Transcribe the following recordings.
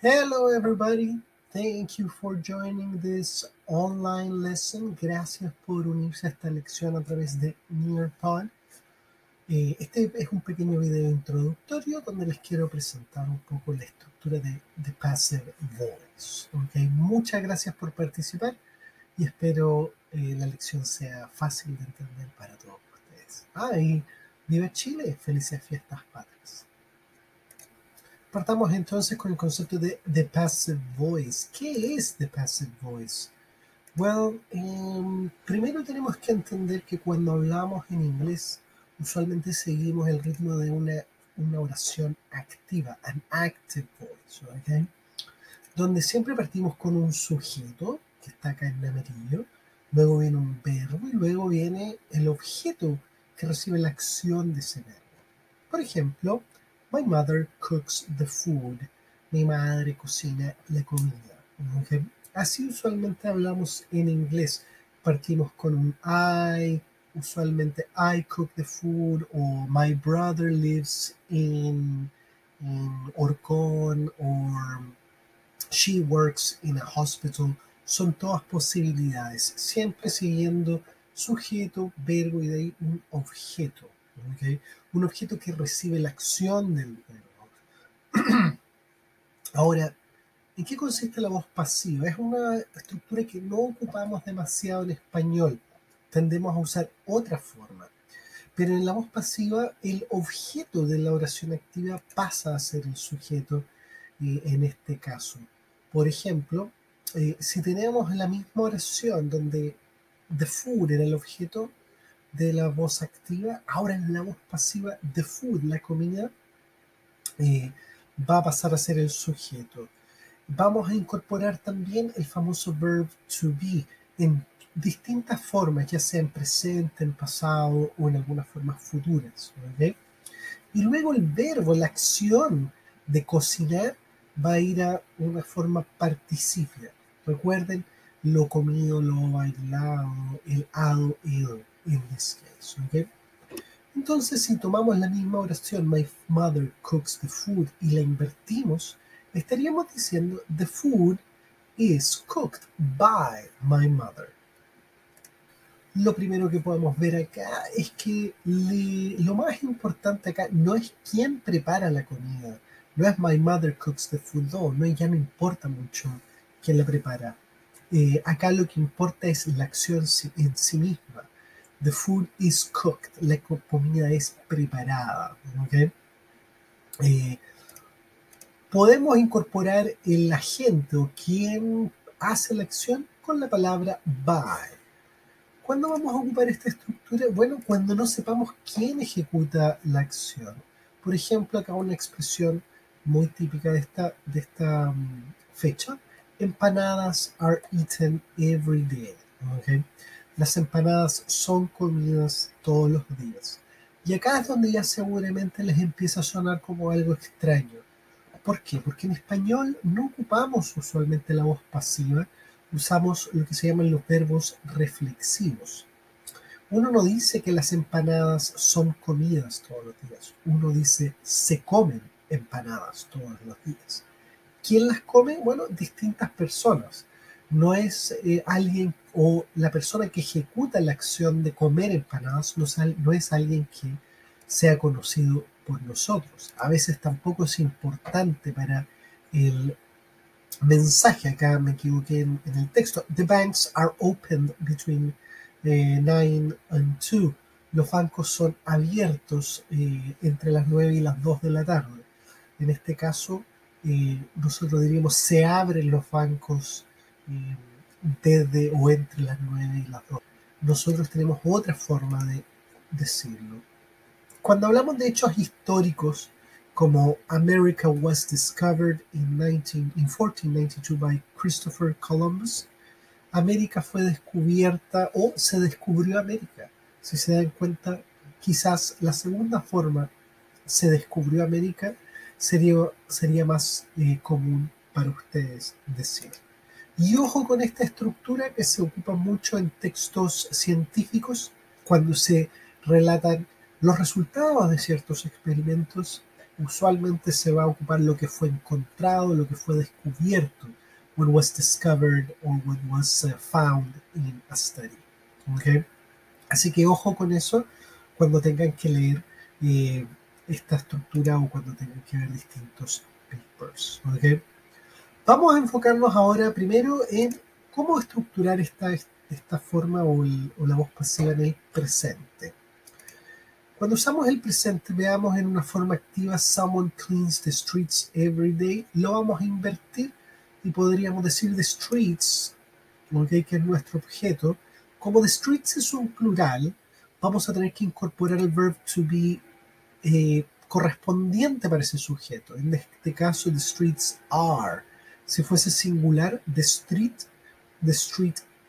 Hello, everybody. Thank you for joining this online lesson. Gracias por unirse a esta lección a través de Nearpod. Este es un pequeño video introductorio donde les quiero presentar un poco la estructura de Passive Voice. Okay. Muchas gracias por participar y espero la lección sea fácil de entender para todos ustedes. Y viva Chile, felices fiestas patrias. Partamos entonces con el concepto de The Passive Voice. ¿Qué es The Passive Voice? Well, primero tenemos que entender que cuando hablamos en inglés, usualmente seguimos el ritmo de una oración activa, an active voice, ¿ok? Donde siempre partimos con un sujeto, que está acá en amarillo, luego viene un verbo y luego viene el objeto que recibe la acción de ese verbo. Por ejemplo, my mother cooks the food. Mi madre cocina la comida. ¿Okay? Así usualmente hablamos en inglés. Partimos con un I, usualmente I cook the food, o my brother lives in Orcón, or she works in a hospital. Son todas posibilidades, siempre siguiendo sujeto, verbo y de ahí un objeto. ¿Okay? Un objeto que recibe la acción del verbo. Ahora, ¿en qué consiste la voz pasiva? Es una estructura que no ocupamos demasiado en español. Tendemos a usar otra forma. Pero en la voz pasiva, el objeto de la oración activa pasa a ser el sujeto en este caso. Por ejemplo, si tenemos la misma oración donde the food era el objeto de la voz activa, ahora en la voz pasiva, the food, la comida, va a pasar a ser el sujeto. Vamos a incorporar también el famoso verb to be en distintas formas, ya sea en presente, en pasado o en algunas formas futuras. ¿Okay? Y luego el verbo, la acción de cocinar, va a ir a una forma participia. Recuerden, lo comido, lo bailado, el ado, el, in this case. ¿Okay? Entonces, si tomamos la misma oración, my mother cooks the food, y la invertimos, estaríamos diciendo, the food is cooked by my mother. Lo primero que podemos ver acá es que lo más importante acá no es quién prepara la comida, no es my mother cooks the food, no, ya no importa mucho quién la prepara. Acá lo que importa es la acción en sí misma. The food is cooked, la comida es preparada. ¿Okay? Podemos incorporar el agente o quien hace la acción con la palabra by. ¿Cuándo vamos a ocupar esta estructura? Bueno, cuando no sepamos quién ejecuta la acción. Por ejemplo, acá una expresión muy típica de esta fecha. Empanadas are eaten every day. ¿Okay? Las empanadas son comidas todos los días. Y acá es donde ya seguramente les empieza a sonar como algo extraño. ¿Por qué? Porque en español no ocupamos usualmente la voz pasiva, usamos lo que se llaman los verbos reflexivos. Uno no dice que las empanadas son comidas todos los días, uno dice se comen empanadas todos los días. ¿Quién las come? Bueno, distintas personas. No es alguien o la persona que ejecuta la acción de comer empanadas, no es alguien que sea conocido por nosotros. A veces tampoco es importante para el mensaje. Acá me equivoqué en el texto. The banks are opened between 9 and 2. Los bancos son abiertos entre las 9 y las 2 de la tarde. En este caso, nosotros diríamos se abren los bancos desde o entre las 9 y las 2. Nosotros tenemos otra forma de decirlo. Cuando hablamos de hechos históricos, como America was discovered in 1492 by Christopher Columbus, América fue descubierta o se descubrió América. Si se dan cuenta, quizás la segunda forma, se descubrió América, sería más común para ustedes decir. Y ojo con esta estructura que se ocupa mucho en textos científicos cuando se relatan los resultados de ciertos experimentos usualmente se va a ocupar lo que fue encontrado, lo que fue descubierto. What was discovered or what was found in a study. ¿Okay? Así que ojo con eso cuando tengan que leer esta estructura o cuando tengan que ver distintos papers. ¿Okay? Vamos a enfocarnos ahora primero en cómo estructurar esta forma o la voz pasiva en el presente. Cuando usamos el presente, veamos en una forma activa, someone cleans the streets every day, lo vamos a invertir y podríamos decir the streets, ¿okay? Que es nuestro objeto. Como the streets es un plural, vamos a tener que incorporar el verb to be correspondiente para ese sujeto. En este caso, the streets are. Si fuese singular, the street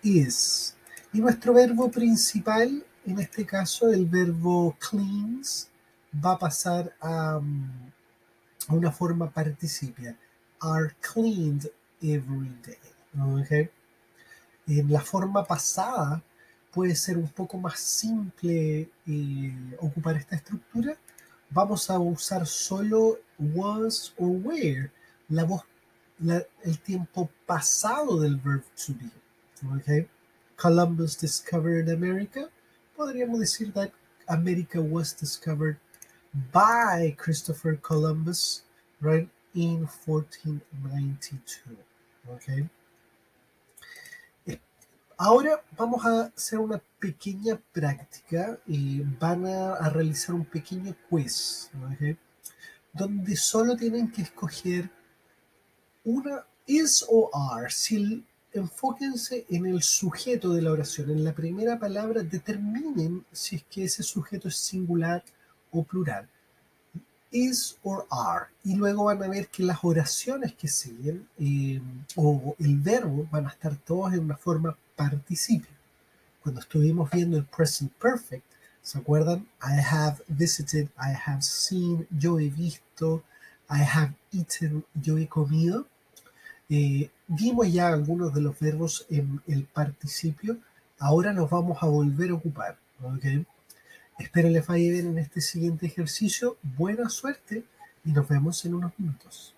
is. Y nuestro verbo principal, en este caso, el verbo cleans, va a pasar a una forma participia. Are cleaned every day. ¿Okay? En la forma pasada puede ser un poco más simple ocupar esta estructura. Vamos a usar solo was o were, el tiempo pasado del verb to be. ¿Okay? Columbus discovered America. Podríamos decir that America was discovered by Christopher Columbus, right, in 1492. Okay. Ahora vamos a hacer una pequeña práctica y van a realizar un pequeño quiz, ¿okay? Donde solo tienen que escoger una is o are. Enfóquense en el sujeto de la oración. En la primera palabra determinen si es que ese sujeto es singular o plural. Is or are. Y luego van a ver que las oraciones que siguen o el verbo van a estar todos en una forma participio. Cuando estuvimos viendo el present perfect, ¿se acuerdan? I have visited, I have seen, yo he visto, I have eaten, yo he comido. Vimos ya algunos de los verbos en el participio, ahora nos vamos a volver a ocupar. ¿Okay? Espero les vaya bien en este siguiente ejercicio. Buena suerte y nos vemos en unos minutos.